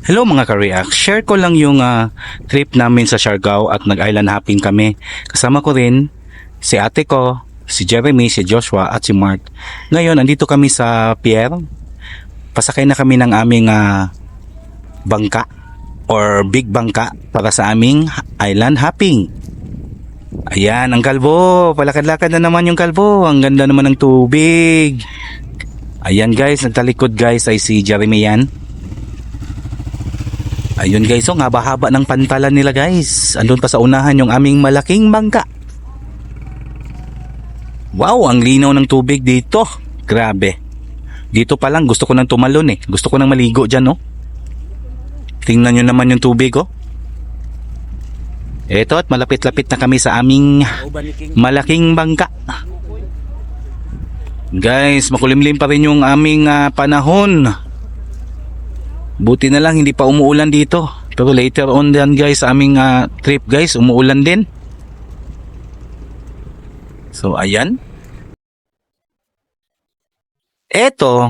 Hello mga ka-react, share ko lang yung trip namin sa Siargao at nag-island hopping kami. Kasama ko rin si ate ko, si Jeremy, si Joshua at si Mark. Ngayon, andito kami sa pier. Pasakay na kami ng aming bangka or big bangka para sa aming island hopping. Ayan, ang kalbo. Palakad-lakad na naman yung kalbo. Ang ganda naman ng tubig. Ayan guys, nagtalikod guys ay si Jeremy yan. Ayun guys, ang haba-haba ng pantalan nila guys. Andun pa sa unahan yung aming malaking bangka. Wow, ang linaw ng tubig dito. Grabe. Dito pa lang gusto ko nang tumalon eh. Gusto ko nang maligo dyan, oh. Tingnan nyo naman yung tubig, oh. Eto at malapit-lapit na kami sa aming malaking bangka. Guys, makulimlim pa rin yung aming panahon. Buti na lang hindi pa umuulan dito. Pero later on din guys sa aming trip guys, umuulan din. So ayan. Eto,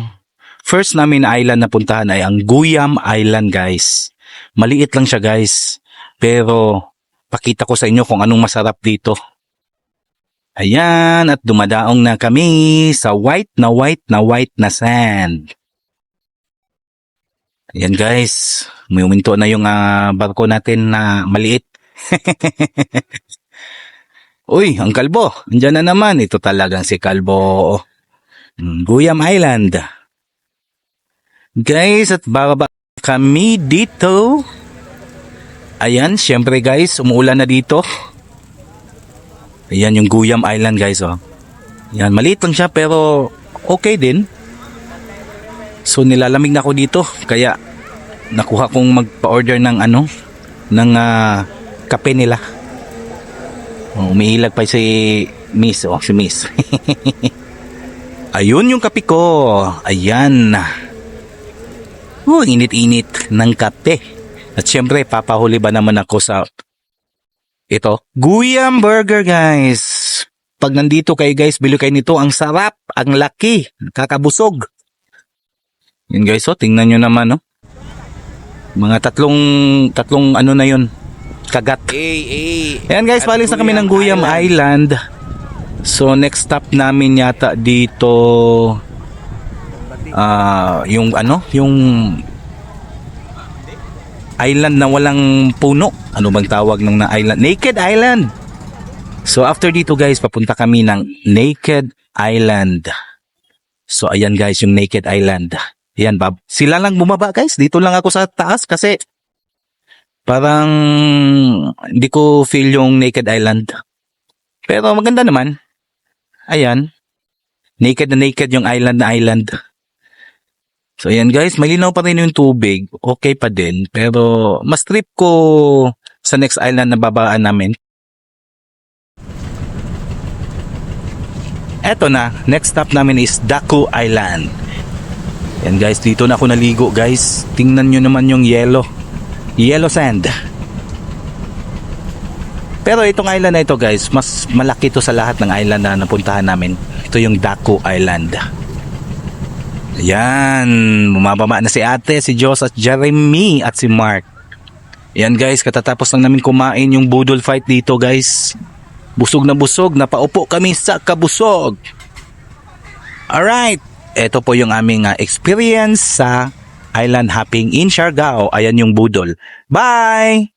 first namin na island na puntahan ay ang Guyam Island guys. Maliit lang siya guys. Pero pakita ko sa inyo kung anong masarap dito. Ayan, at dumadaong na kami sa white na sand. Ayan guys, may uminto na yung barko natin na maliit. Uy, ang kalbo, andyan na naman. Ito talagang si Kalbo. Guyam Island. Guys, at bababa kami dito. Ayan, syempre guys, umuulan na dito. Ayan yung Guyam Island guys, oh. Ayan, maliit lang siya pero okay din. So nilalamig na ako dito kaya nakuha kong magpa-order ng kape nila. Umiilag pa si Miss, si Miss. Ayun yung kape ko. Ayan. Init-init ng kape. At syempre papahuli ba naman ako sa ito, Guyam Burger guys. Pag nandito kayo guys, bili kayo nito. Ang sarap, ang laki, kakabusog. Yun guys, oh, tingnan nyo naman, oh. Mga tatlong ano na yun, kagat. Ayan guys, palis na kami ng Guyam Island. So next stop namin yata dito yung island na walang puno. Ano bang tawag ng na island? Naked Island. So after dito guys, papunta kami ng Naked Island. So ayan guys, yung Naked Island. Ayan, Bob. Sila lang bumaba guys. Dito lang ako sa taas kasi parang hindi ko feel yung Naked Island. Pero maganda naman. Ayan. Naked na naked yung island na island. So ayan guys, malinaw pa rin yung tubig. Okay pa din. Pero mas trip ko sa next island na babaan namin. Eto na, next stop namin is Daku Island. Yan guys, dito na ako naligo guys. Tingnan nyo naman yung yellow sand. Pero itong island na ito guys, mas malaki to sa lahat ng island na napuntahan namin. Ito yung Daku Island. Ayan, bumababa na si ate, si Joss at Jeremy at si Mark. Yan guys, katatapos lang namin kumain yung budol fight dito guys. Busog, napaupo kami sa kabusog. Alright. Ito po yung aming experience sa island hopping in Siargao. Ayan yung budol. Bye!